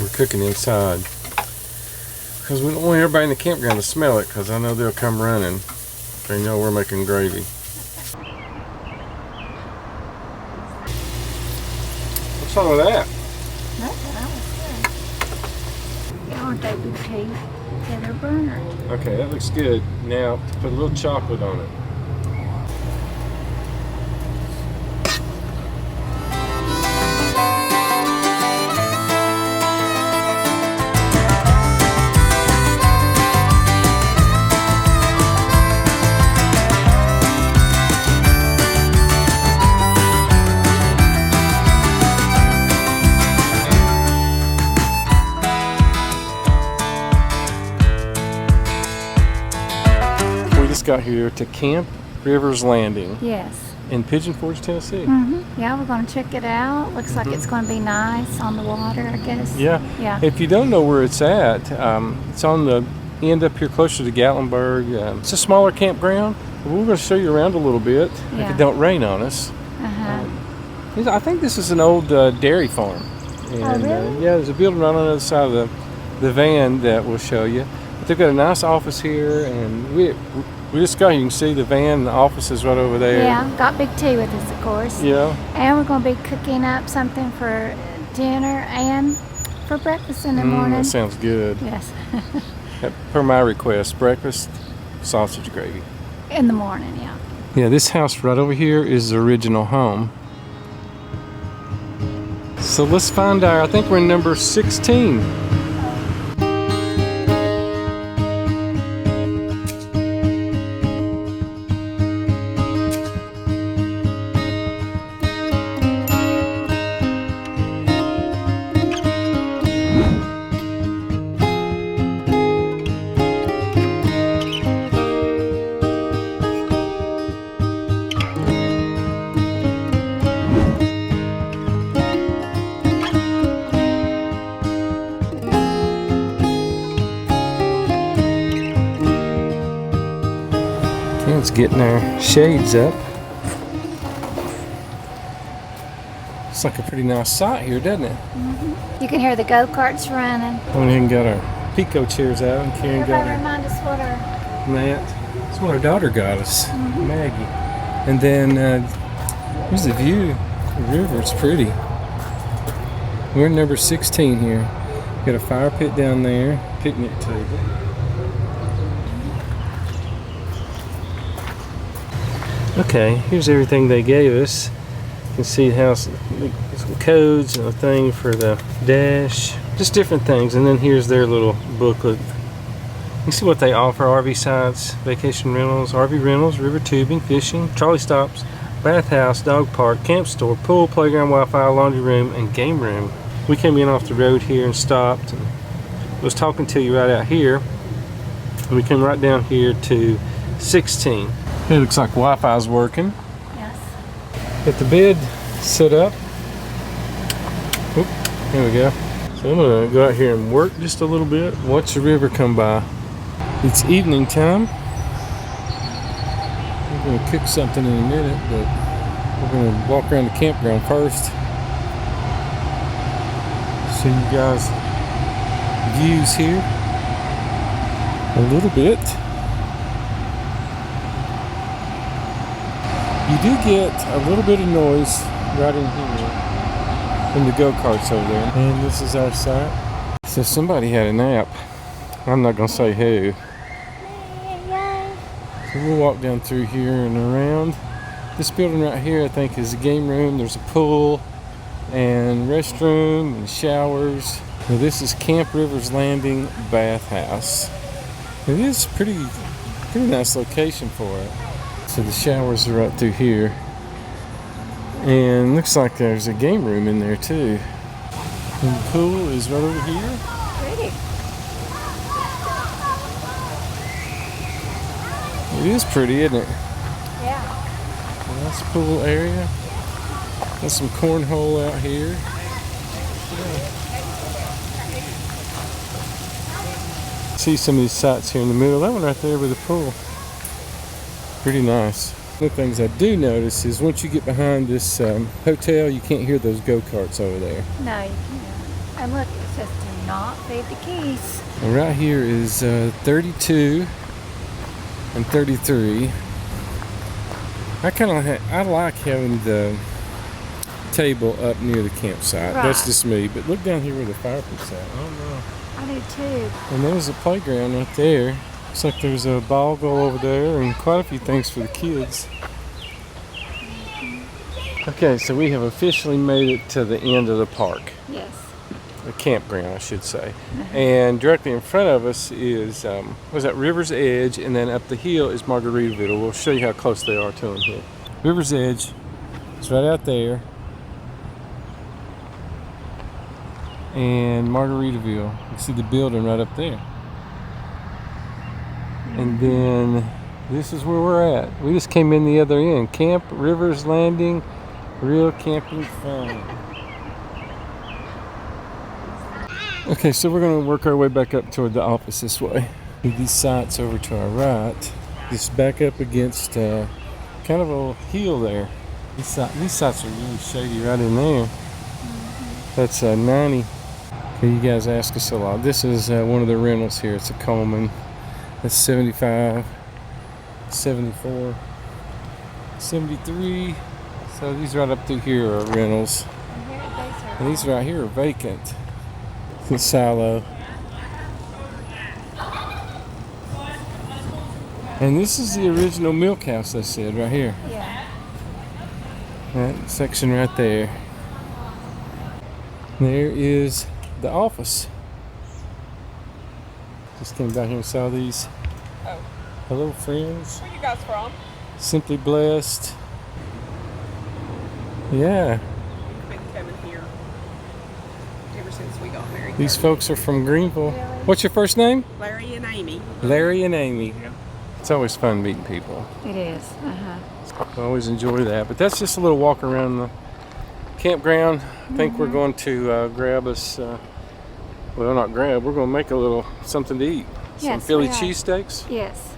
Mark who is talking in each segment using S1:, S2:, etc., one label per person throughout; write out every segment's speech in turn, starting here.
S1: We're cooking inside because we don't want everybody in the campground to smell it, because I know they'll come running if they know we're making gravy. What's wrong with that?
S2: Nothing, that was good. Yeah, aren't they big teeth? Yeah, they're burner.
S1: Okay, that looks good. Now, put a little chocolate on it. Got here to Camp Riverslanding.
S2: Yes.
S1: In Pigeon Forge, Tennessee.
S2: Yeah, we're going to check it out. Looks like it's going to be nice on the water, I guess.
S1: Yeah.
S2: Yeah.
S1: If you don't know where it's at, it's on the end up here closer to Gatlinburg. It's a smaller campground. We're going to show you around a little bit if it don't rain on us. I think this is an old dairy farm. And,
S2: oh, really?
S1: Yeah, there's a building right on the other side of the van that we'll show you. But they've got a nice office here, and we just got here. You can see the van and the office is right over there.
S2: Yeah, got Big T with us, of course.
S1: Yeah.
S2: And we're going to be cooking up something for dinner and for breakfast in the morning.
S1: That sounds good.
S2: Yes.
S1: Per my request, breakfast, sausage gravy.
S2: In the morning, yeah.
S1: Yeah, this house right over here is the original home. So let's find I think we're in number 16. It's getting our shades up. It's like a pretty nice site here, doesn't it?
S2: You can hear the go-karts running.
S1: We even got our Pico chairs out, and Karen got
S2: Everybody
S1: her
S2: remind us what our...
S1: mat. That's what our daughter got us, Maggie. And then here's the view. The river, it's pretty. We're in number 16 here. Got a fire pit down there, picnic table. Okay, here's everything they gave us. You can see how some codes and a thing for the dash, just different things. And then here's their little booklet. You can see what they offer: RV sites, vacation rentals, RV rentals, river tubing, fishing, trolley stops, bathhouse, dog park, camp store, pool, playground, Wi-Fi, laundry room, and game room. We came in off the road here and stopped and was talking to you right out here. And we came right down here to 16. It looks like Wi-Fi is working.
S2: Yes.
S1: Got the bed set up. Oop, there we go. So I'm gonna go out here and work just a little bit, watch the river come by. It's evening time. I'm gonna cook something in a minute, but we're gonna walk around the campground first. Show you guys views here a little bit. You do get a little bit of noise right in here from the go-karts over there. And this is our site. So somebody had a nap. I'm not gonna say who. So we'll walk down through here and around. This building right here, I think, is a game room. There's a pool and restroom and showers. Now this is Camp Riverslanding Bathhouse. It is pretty nice location for it. So the showers are right through here. And looks like there's a game room in there too. And the pool is right over here.
S2: Pretty.
S1: It is pretty, isn't it?
S2: Yeah.
S1: Nice pool area. Got some cornhole out here. See some of these sites here in the middle. That one right there with the pool. Pretty nice. One of the things I do notice is once you get behind this hotel, you can't hear those go-karts over there.
S2: No, you can't. And look, it says do not feed the geese.
S1: And right here is 32 and 33. I like having the table up near the campsite.
S2: Right.
S1: That's just me. But look down here where the fire pit's at. Oh no.
S2: I do too.
S1: And there's a playground right there. Looks like there's a ball goal over there and quite a few things for the kids. Okay, so we have officially made it to the end of the park.
S2: Yes.
S1: The campground, I should say. And directly in front of us is, was that River's Edge, and then up the hill is Margaritaville. We'll show you how close they are to them here. River's Edge is right out there. And Margaritaville, you see the building right up there. And then this is where we're at. We just came in the other end. Camp Riverslanding, real camping fun. Okay, so we're going to work our way back up toward the office this way. These sites over to our right, just back up against kind of a hill there. These sites are really shady right in there. That's 90. Okay, you guys ask us a lot. This is one of the rentals here. It's a Coleman. That's 75, 74, 73. So these right up through here are rentals. And these right here are vacant. The silo. And this is the original milk house, I said, right here.
S2: Yeah.
S1: That section right there. There is the office. Just came down here and saw these.
S3: Oh.
S1: Hello, friends.
S3: Where you guys from?
S1: Simply blessed. Yeah.
S3: I've been coming here ever since we got married.
S1: These folks are from Greenville.
S2: Really?
S1: What's your first name?
S3: Larry and Amy.
S1: Larry and Amy. It's always fun meeting people.
S2: It is.
S1: I always enjoy that. But that's just a little walk around the campground. I think we're going to grab us, well, not grab, we're going to make a little something to eat. Some
S2: Yes,
S1: Philly
S2: we are.
S1: cheesesteaks.
S2: Yes.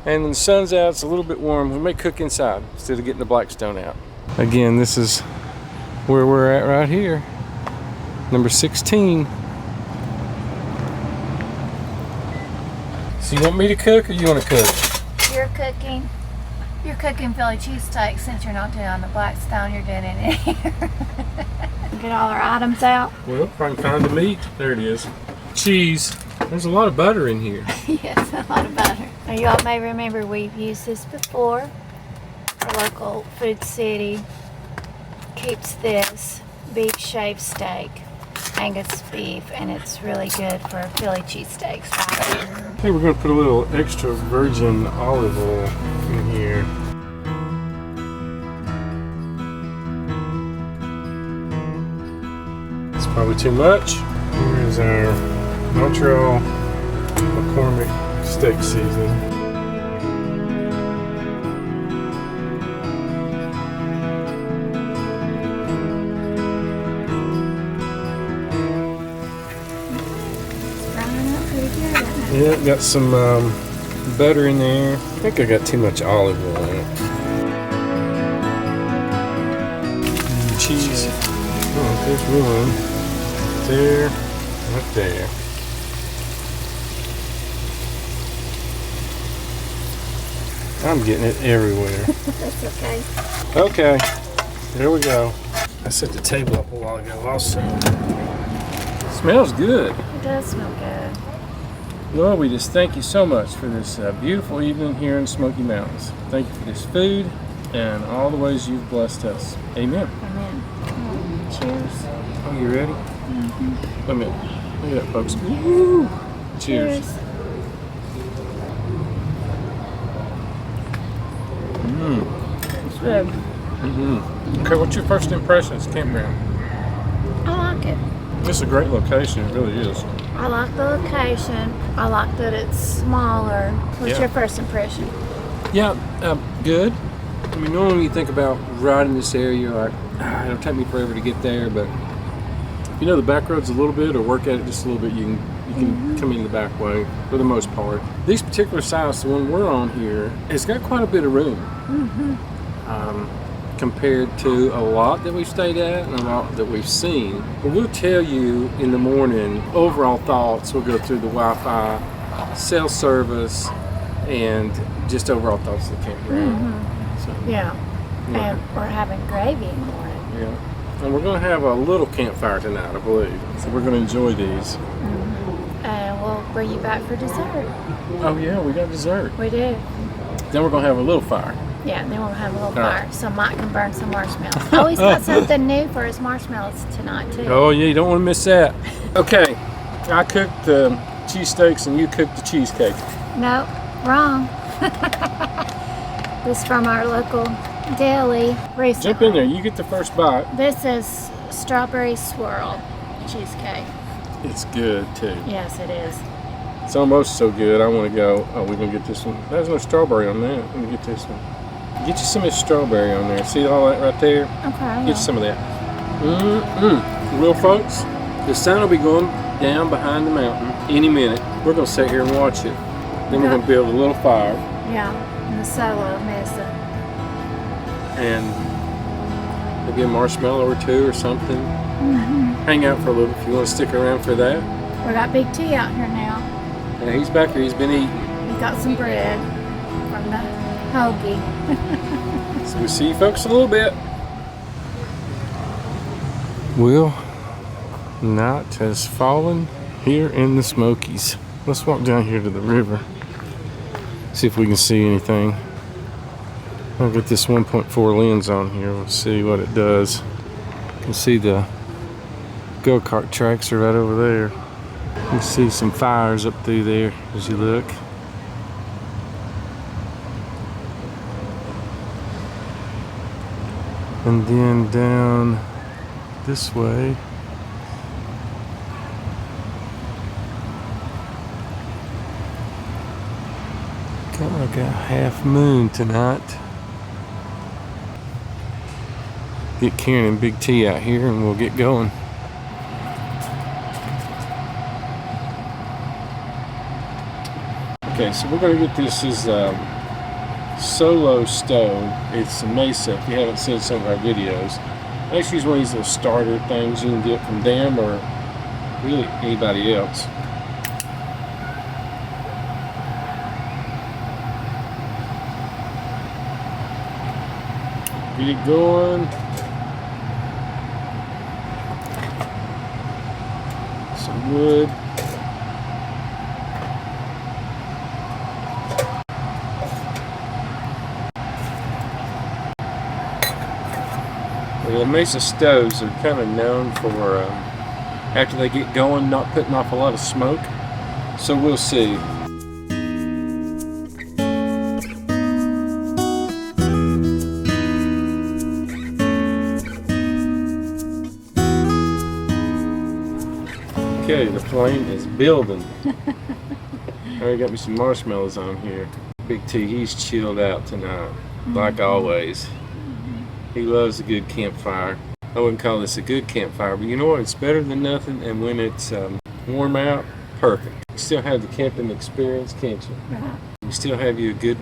S1: And when the sun's out, it's a little bit warm. We may cook inside instead of getting the Blackstone out. Again, this is where we're at right here. Number 16. So you want me to cook or you want to cook?
S2: You're cooking. You're cooking Philly cheesesteaks since you're not doing it on the Blackstone. You're doing it in here. Get all our items out.
S1: Well, if I can find the meat. There it is. Cheese. There's a lot of butter in here.
S2: Yes, a lot of butter. Now, you all may remember we've used this before. Our local food city keeps this beef shaved steak, Angus beef, and it's really good for Philly cheesesteaks.
S1: Hey, we're going to put a little extra virgin olive oil in here. It's probably too much. Here is our Montreal McCormick steak seasoning. Yeah, got some butter in there. I think I got too much olive oil in it. Cheese. Oh, there's one. There. Right there. I'm getting it everywhere.
S2: That's okay.
S1: Okay. There we go. I set the table up a while ago also. Smells good.
S2: It does smell good.
S1: Lord, we just thank you so much for this beautiful evening here in Smoky Mountains. Thank you for this food and all the ways you've blessed us. Amen.
S2: Amen. Cheers.
S1: Are you ready? Mm-hmm. Wait a minute. Look at that, folks. Woo! Cheers.
S2: It's good.
S1: Okay, what's your first impressions, Campground?
S2: I like it.
S1: This is a great location. It really is.
S2: I like the location. I like that it's smaller. What's
S1: Yeah.
S2: your first impression?
S1: Yeah, good. I mean, normally you think about riding this area, you're like, it'll take me forever to get there, but if you know the back roads a little bit or work at it just a little bit, you can come in the back way for the most part. These particular sites, the one we're on here, it's got quite a bit of room. compared to a lot that we've stayed at and a lot that we've seen. But we'll tell you in the morning overall thoughts. We'll go through the Wi-Fi, cell service, and just overall thoughts of the campground. So,
S2: Yeah. And we're having gravy in the morning.
S1: yeah. And we're going to have a little campfire tonight, I believe. So we're going to enjoy these.
S2: And we'll bring you back for dessert.
S1: Oh yeah, we got dessert.
S2: We do.
S1: Then we're going to have a little fire.
S2: Yeah, then we'll have a little
S1: All
S2: fire.
S1: right.
S2: So Mike can burn some marshmallows. Oh, he's got something new for his marshmallows tonight, too.
S1: Oh yeah, you don't want to miss that. Okay, I cooked the cheesesteaks and you cooked the cheesecake.
S2: No, wrong. This is from our local deli recently.
S1: Jump in there, you get the first bite.
S2: This is strawberry swirl cheesecake.
S1: It's good too.
S2: Yes, it is.
S1: It's almost so good, I want to go, oh, we're going to get this one. There's no strawberry on that. Let me get this one. Get you some of the strawberry on there. See all that right there?
S2: Okay.
S1: Get you some of that. Real folks, the sun will be going down behind the mountain any minute. We're going to sit here and watch it. Then we're going to build a little fire.
S2: Yeah, in the solo mesa.
S1: And maybe a marshmallow or two or something. Hang out for a little if you want to stick around for that.
S2: We got Big T out here now.
S1: Yeah, he's back here. He's been eating.
S2: We got some bread from the hoagie.
S1: So we'll see you folks in a little bit. Well, night has fallen here in the Smokies. Let's walk down here to the river. See if we can see anything. I'll get this 1.4 lens on here. We'll see what it does. You can see the go-kart tracks are right over there. You can see some fires up through there as you look. And then down this way, got like a half moon tonight. Get Karen and Big T out here and we'll get going. Okay, so we're going to get this as solo stove. It's a Mesa, if you haven't seen some of our videos. I actually use one of these little starter things. You can get from them or really anybody else. Get it going. Some wood. Well, Mesa stoves are kind of known for, after they get going, not putting off a lot of smoke. So we'll see. Okay, the flame is building. I already got me some marshmallows on here. Big T, he's chilled out tonight, like always. He loves a good campfire. I wouldn't call this a good campfire, but you know what? It's better than nothing, and when it's warm out, perfect. You still have the camping experience, can't you? You still have you a good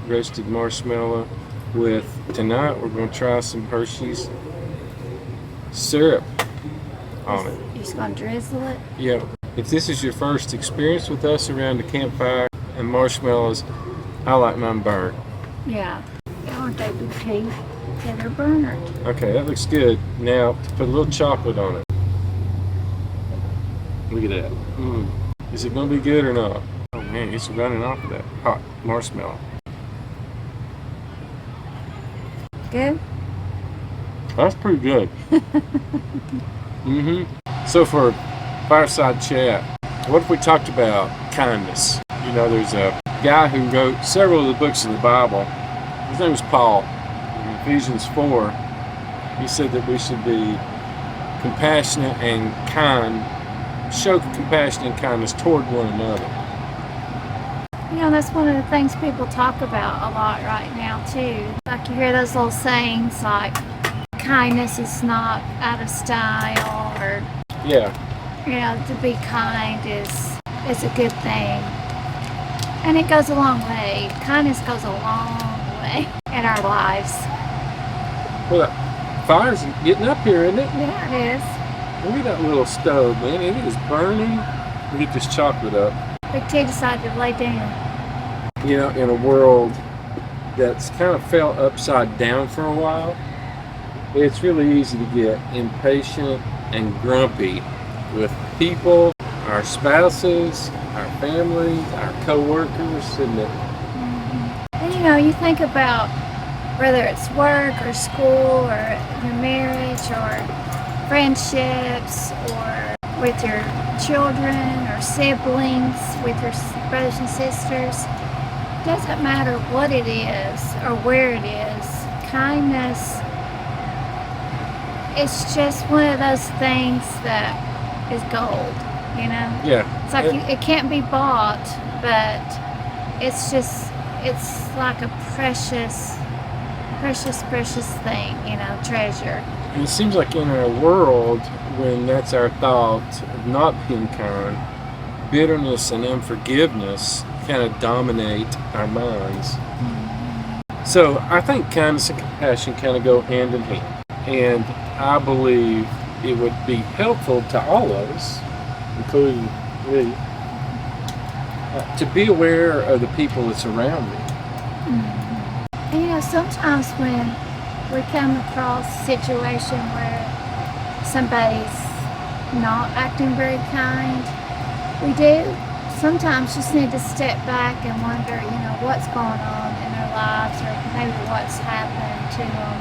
S1: roasted marshmallow with, tonight we're going to try some Hershey's syrup on it.
S2: You're just going to drizzle it?
S1: Yeah. If this is your first experience with us around the campfire and marshmallows, I like mine burnt.
S2: Yeah. Aren't they Big T? Yeah, they're burnt.
S1: Okay, that looks good. Now, to put a little chocolate on it. Look at that. Is it going to be good or not? Oh man, it's running off of that hot marshmallow.
S2: Good?
S1: That's pretty good. So for Fireside Chat, what if we talked about kindness? You know, there's a guy who wrote several of the books of the Bible. His name was Paul. In Ephesians 4, he said that we should be compassionate and kind, show compassion and kindness toward one another.
S2: You know, that's one of the things people talk about a lot right now, too. Like you hear those little sayings like, kindness is not out of style, or,
S1: Yeah.
S2: you know, to be kind is a good thing. And it goes a long way. Kindness goes a long way in our lives.
S1: Well, that fire's getting up here, isn't it?
S2: Yeah, it is.
S1: Look at that little stove, man. It is burning. Let me get this chocolate up.
S2: Big T decided to lay down.
S1: You know, in a world that's kind of felt upside down for a while, it's really easy to get impatient and grumpy with people, our spouses, our families, our co-workers, isn't it?
S2: And you know, you think about whether it's work or school or your marriage or friendships or with your children or siblings, with your brothers and sisters. It doesn't matter what it is or where it is. Kindness, it's just one of those things that is gold, you know?
S1: Yeah.
S2: It's like it can't be bought, but it's like a precious thing, you know, treasure.
S1: And it seems like in our world, when that's our thought of not being kind, bitterness and unforgiveness kind of dominate our minds. So I think kindness and compassion kind of go hand in hand. And I believe it would be helpful to all of us, including me, to be aware of the people that's around me.
S2: And you know, sometimes when we come across a situation where somebody's not acting very kind, we do sometimes just need to step back and wonder, you know, what's going on in their lives, or maybe what's happened to them,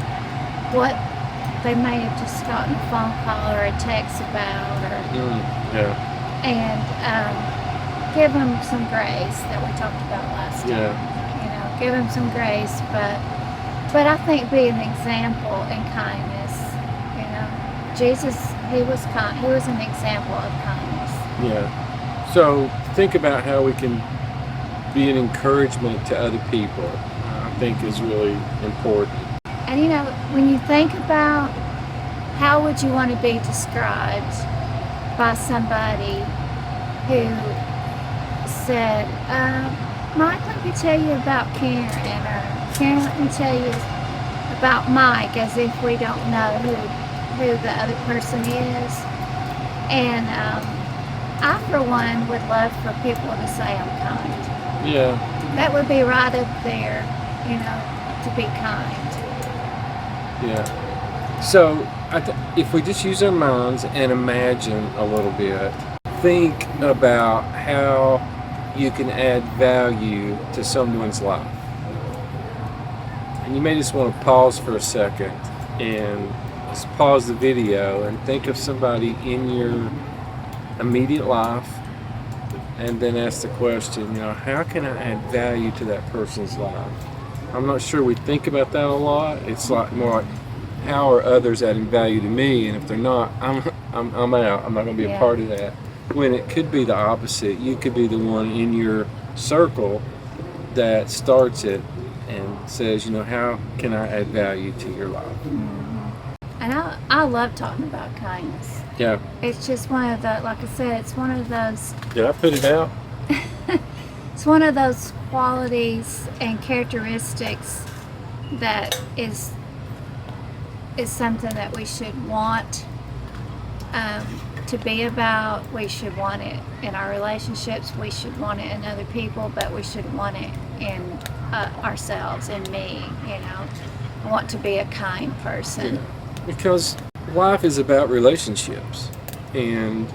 S2: what they may have just gotten a phone call or a text about, or and give them some grace that we talked about last time. You know, give them some grace, but I think be an example in kindness. You know, Jesus, he was kind. He was an example of kindness.
S1: Yeah. So think about how we can be an encouragement to other people. I think is really important.
S2: And you know, when you think about how would you want to be described by somebody who said, Mike, let me tell you about Karen, or Karen, let me tell you about Mike, as if we don't know who the other person is. And I, for one, would love for people to say I'm kind.
S1: Yeah.
S2: That would be right up there, you know, to be kind.
S1: Yeah. So if we just use our minds and imagine a little bit, think about how you can add value to someone's life. And you may just want to pause for a second and just pause the video and think of somebody in your immediate life, and then ask the question, you know, how can I add value to that person's life? I'm not sure we think about that a lot. It's like more like, how are others adding value to me? And if they're not, I'm out. I'm not going to be a part of that. When it could be the opposite. You could be the one in your circle that starts it and says, you know, how can I add value to your life?
S2: And I love talking about kindness.
S1: Yeah.
S2: It's just one of the, like I said, it's one of those.
S1: Did I put it out?
S2: It's one of those qualities and characteristics that is something that we should want to be about. We should want it in our relationships. We should want it in other people, but we should want it in ourselves, in me. You know, I want to be a kind person.
S1: Yeah. Because life is about relationships, and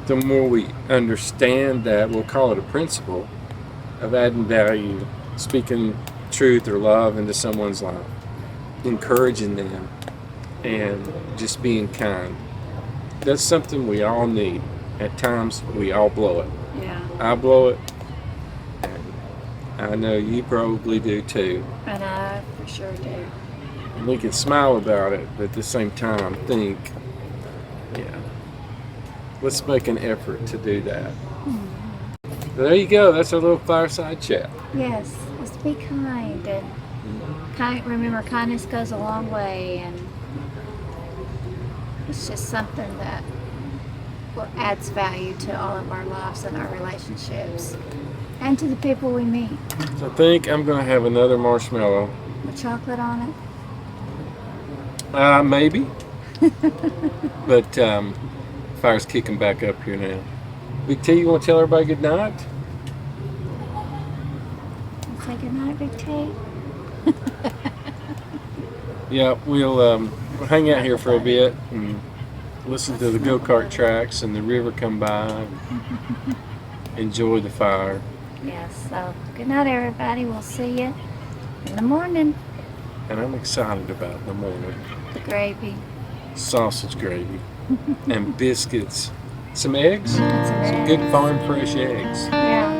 S1: the more we understand that, we'll call it a principle of adding value, speaking truth or love into someone's life, encouraging them, and just being kind. That's something we all need. At times, we all blow it.
S2: Yeah.
S1: I blow it, and I know you probably do too.
S2: And I for sure do.
S1: And we can smile about it, but at the same time think, yeah, let's make an effort to do that. There you go. That's our little fireside chat.
S2: Yes, let's be kind. And remember, kindness goes a long way, and it's just something that adds value to all of our lives and our relationships, and to the people we meet.
S1: So I think I'm going to have another marshmallow
S2: With chocolate on
S1: Maybe. But fire's kicking back up here now. Big T, you want to tell everybody good night?
S2: it? Say good night, Big T.
S1: Yeah, we'll hang out here for a bit and listen to the go-kart tracks and the river come by and enjoy the fire.
S2: Yes, so good night, everybody. We'll see you in the morning.
S1: And I'm excited about the morning.
S2: The gravy.
S1: Sausage gravy and biscuits. Some eggs?
S2: Some
S1: Good farm fresh eggs.
S2: Yeah.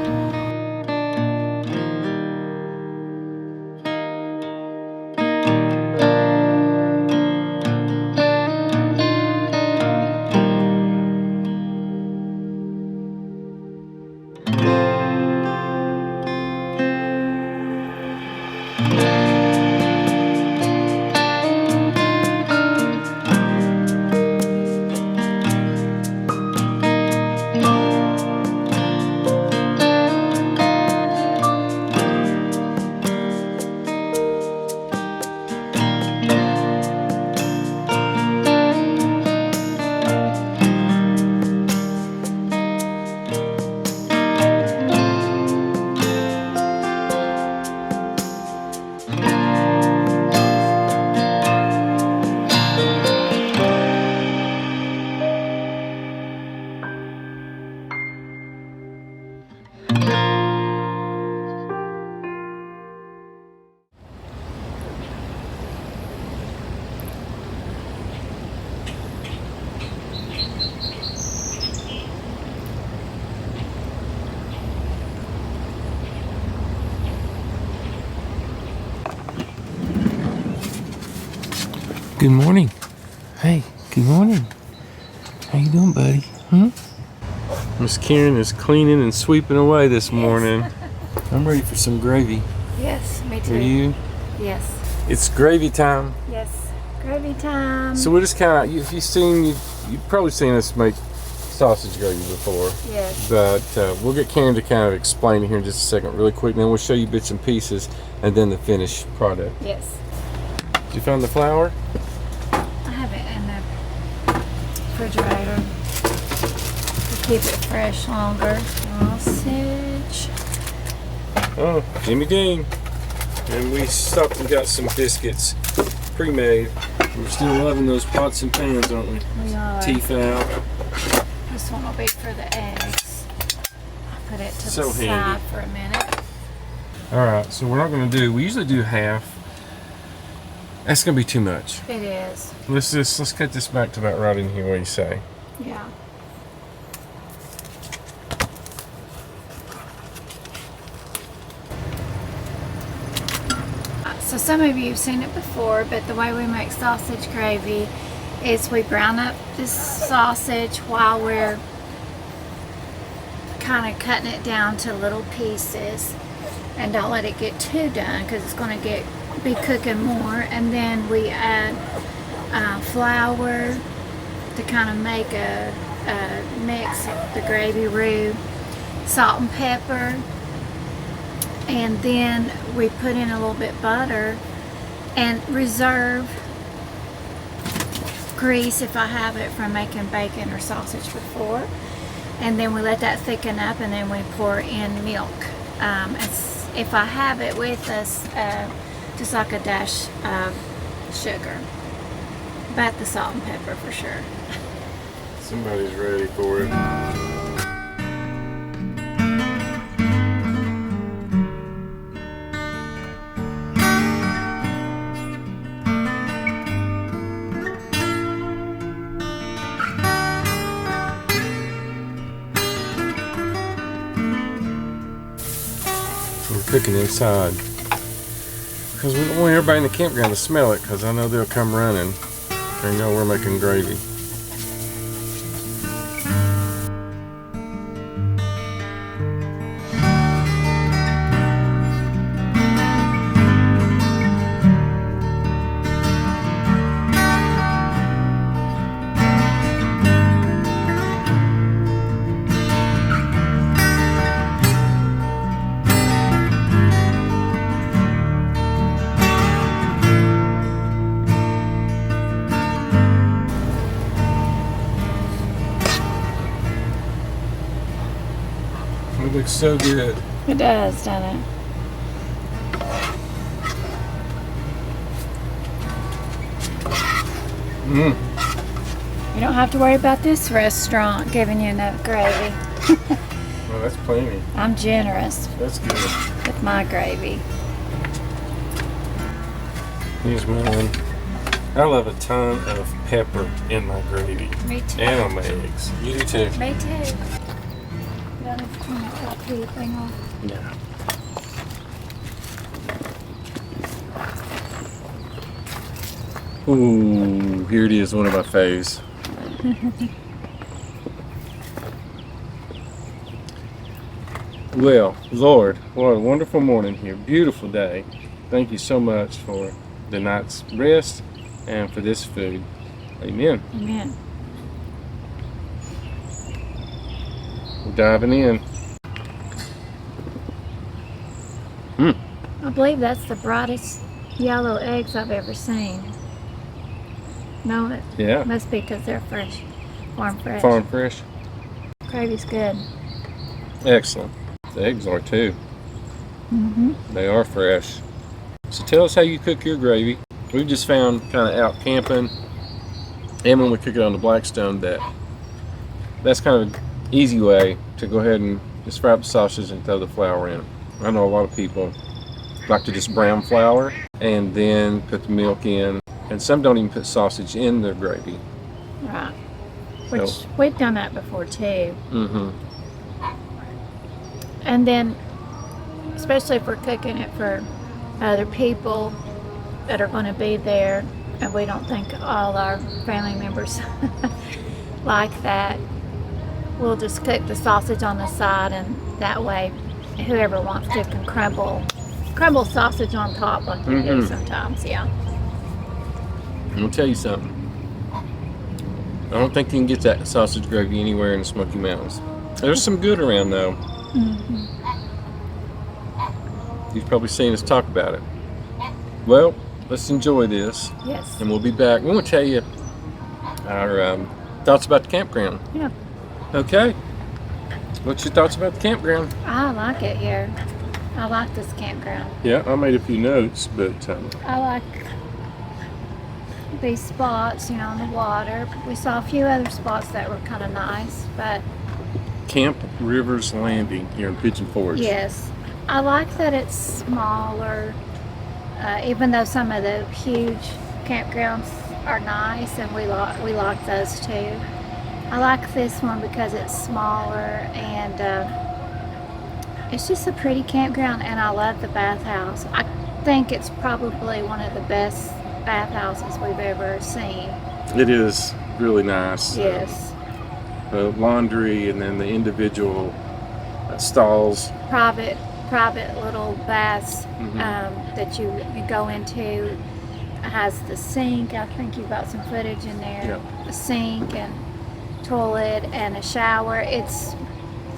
S1: Good morning. Hey, good morning. How you doing, buddy? Miss Karen is cleaning and sweeping away this morning. I'm ready for some gravy.
S2: Yes, me too.
S1: Are you?
S2: Yes.
S1: It's gravy time.
S2: Yes. Gravy time.
S1: So we're just kind of, if you've probably seen us make sausage gravy before.
S2: Yes.
S1: But we'll get Karen to kind of explain it here in just a second really quick. Then we'll show you bits and pieces and then the finished product.
S2: Yes.
S1: Did you find the flour?
S2: I have it in the refrigerator to keep it fresh longer. Sausage.
S1: Oh, Jimmy Dean. And we stopped and got some biscuits pre-made. We're still loving those pots and pans, aren't we?
S2: We are.
S1: Tefal.
S2: This one will be for the eggs. I'll put it to
S1: So
S2: the
S1: handy.
S2: side for a minute.
S1: Alright, so we're not going to do, we usually do half. That's going to be too much.
S2: It is.
S1: Let's cut this back to about right in here, what do you say?
S2: Yeah. So some of you have seen it before, but the way we make sausage gravy is we brown up this sausage while we're kind of cutting it down to little pieces, and don't let it get too done because it's going to be cooking more. And then we add flour to kind of make a mix of the gravy roux, salt and pepper, and then we put in a little bit butter and reserve grease if I have it from making bacon or sausage before. And then we let that thicken up, and then we pour in milk. If I have it with us, just like a dash of sugar, but the salt and pepper for sure.
S1: Somebody's ready for it. We're cooking inside because we don't want everybody in the campground to smell it, because I know they'll come running. They know we're making gravy. It looks so good.
S2: It does, doesn't it? You don't have to worry about this restaurant giving you enough gravy.
S1: Well, that's plenty.
S2: I'm generous
S1: That's good.
S2: with my gravy.
S1: Here's mine. I love a ton of pepper in my gravy.
S2: Me too.
S1: And on my eggs. You do too.
S2: Me too. Turn that top heat thing off.
S1: Yeah. Ooh, here it is, one of my faves. Well, Lord, what a wonderful morning here. Beautiful day. Thank you so much for the night's rest and for this food. Amen.
S2: Amen.
S1: We're diving in.
S2: I believe that's the brightest yellow eggs I've ever seen. No, it
S1: Yeah.
S2: must be because they're fresh. Farm fresh.
S1: Farm fresh.
S2: Gravy's good.
S1: Excellent. The eggs are too.
S2: Mm-hmm.
S1: They are fresh. So tell us how you cook your gravy. We've just found kind of out camping and when we cook it on the Blackstone that's kind of an easy way to go ahead and just fry up the sausage and throw the flour in. I know a lot of people like to just brown flour and then put the milk in, and some don't even put sausage in their gravy.
S2: Right. Which we've done that before too.
S1: Mm-hmm.
S2: And then, especially if we're cooking it for other people that are going to be there, and we don't think all our family members like that, we'll just cook the sausage on the side, and that way, whoever wants to can crumble sausage on top like we do sometimes. Yeah.
S1: I'm gonna tell you something. I don't think you can get that sausage gravy anywhere in the Smoky Mountains. There's some good around though.
S2: Mm-hmm.
S1: You've probably seen us talk about it. Well, let's enjoy this,
S2: Yes.
S1: and we'll be back. We want to tell you our thoughts about the campground.
S2: Yeah.
S1: Okay. What's your thoughts about the campground?
S2: I like it here. I like this campground.
S1: Yeah, I made a few notes, but
S2: I like these spots, on the water. We saw a few other spots that were kind of nice, but
S1: Camp Riverslanding here in Pigeon Forge.
S2: yes, I like that it's smaller, even though some of the huge campgrounds are nice, and we like those too. I like this one because it's smaller, and it's just a pretty campground, and I love the bathhouse. I think it's probably one of the best bathhouses we've ever seen.
S1: It is really nice.
S2: Yes.
S1: The laundry and then the individual stalls.
S2: Private little baths that you go into. It has the sink. I think you've got some footage in there.
S1: Yep.
S2: A sink and toilet and a shower. It's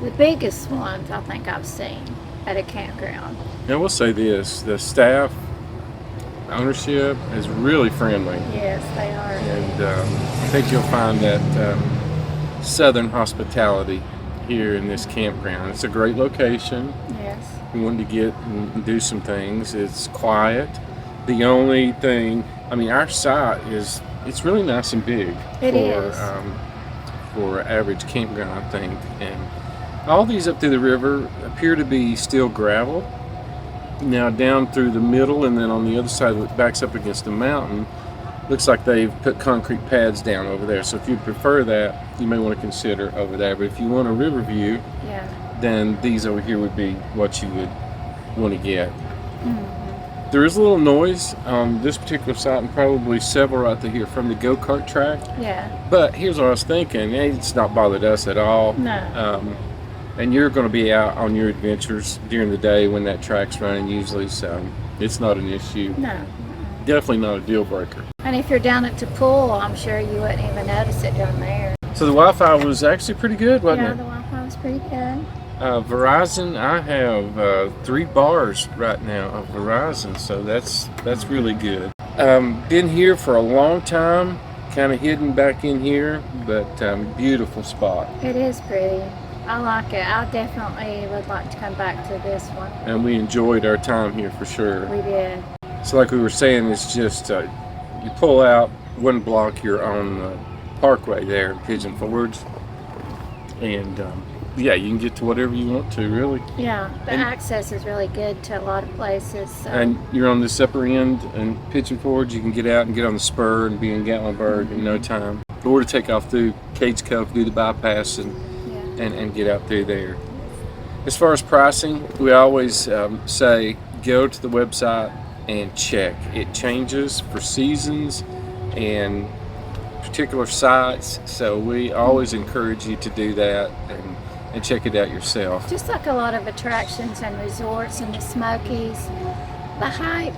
S2: the biggest ones I think I've seen at a campground.
S1: Now we'll say this, the staff ownership is really friendly,
S2: Yes, they are.
S1: and I think you'll find that southern hospitality here in this campground. It's a great location.
S2: Yes.
S1: We wanted to get and do some things. It's quiet. The only thing, our site it's really nice and big.
S2: It is.
S1: For average campground, I think. And all these up through the river appear to be still gravel. Now down through the middle and then on the other side that backs up against the mountain, looks like they've put concrete pads down over there. So if you prefer that, you may want to consider over there. But if you want a river view,
S2: Yeah.
S1: then these over here would be what you would want to get.
S2: Mm-hmm.
S1: There is a little noise on this particular site, and probably several right there here from the go-kart track.
S2: Yeah.
S1: But here's what I was thinking. It's not bothered us at all.
S2: No.
S1: And you're going to be out on your adventures during the day when that track's running usually, so it's not an issue.
S2: No.
S1: Definitely not a deal breaker.
S2: And if you're down at the pool, I'm sure you wouldn't even notice it down there.
S1: So the Wi-Fi was actually pretty good, wasn't
S2: Yeah,
S1: it?
S2: the Wi-Fi was pretty good.
S1: Verizon, I have 3 bars right now of Verizon, so that's really good. Been here for a long time, kind of hidden back in here, but beautiful spot.
S2: It is pretty. I like it. I definitely would like to come back to this one.
S1: And we enjoyed our time here for sure.
S2: We did.
S1: So like we were saying, it's just you pull out one block, you're on the parkway there in Pigeon Forge, and yeah, you can get to whatever you want to, really.
S2: Yeah, the access is really good to a lot of places. So.
S1: And you're on this upper end in Pigeon Forge, you can get out and get on the spur and be in Gatlinburg in no time. Or to take off through Cage Cove, do the bypass, and get out through there. As far as pricing, we always say go to the website and check. It changes for seasons and particular sites, so we always encourage you to do that and check it out yourself.
S2: Just like a lot of attractions and resorts in the Smokies, the height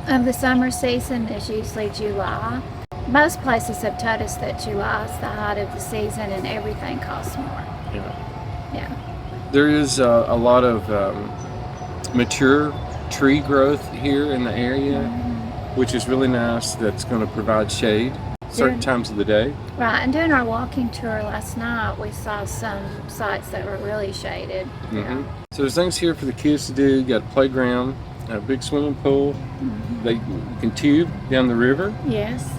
S2: of the summer season is usually July. Most places have told us that July is the height of the season and everything costs more. Yeah.
S1: There is a lot of mature tree growth here in the area, which is really nice. That's going to provide shade certain times of the day.
S2: Right, and doing our walking tour last night, we saw some sites that were really shaded. Yeah.
S1: So there's things here for the kids to do. You got a playground, a big swimming pool. They can tube down the river.
S2: Yes.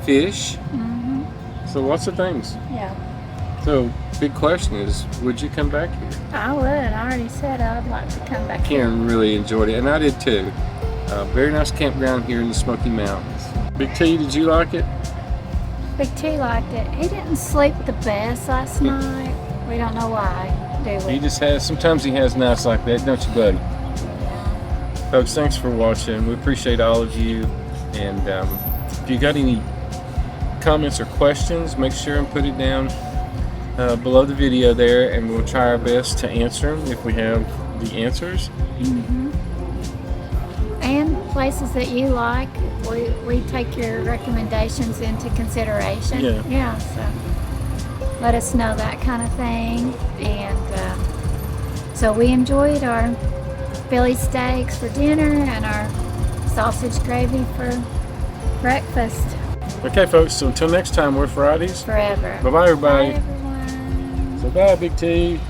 S1: Fish. So lots of things.
S2: Yeah.
S1: So big question is, would you come back here?
S2: I would. I already said I'd like to come back here.
S1: Karen really enjoyed it, and I did too. Very nice campground here in the Smoky Mountains. Big T, did you like it?
S2: Big T liked it. He didn't sleep the best last night. We don't know why, do we?
S1: He just has, sometimes he has nights like that, don't you, buddy?
S2: Yeah.
S1: Folks, thanks for watching. We appreciate all of you. And if you got any comments or questions, make sure and put it down below the video there, and we'll try our best to answer them if we have the answers.
S2: And places that you like, we take your recommendations into consideration.
S1: Yeah.
S2: So let us know that kind of thing. And so we enjoyed our Philly steaks for dinner and our sausage gravy for breakfast.
S1: Okay, folks, so until next time, we're Fridays.
S2: Forever.
S1: Bye-bye, everybody.
S2: Bye, everyone.
S1: So bye, Big T.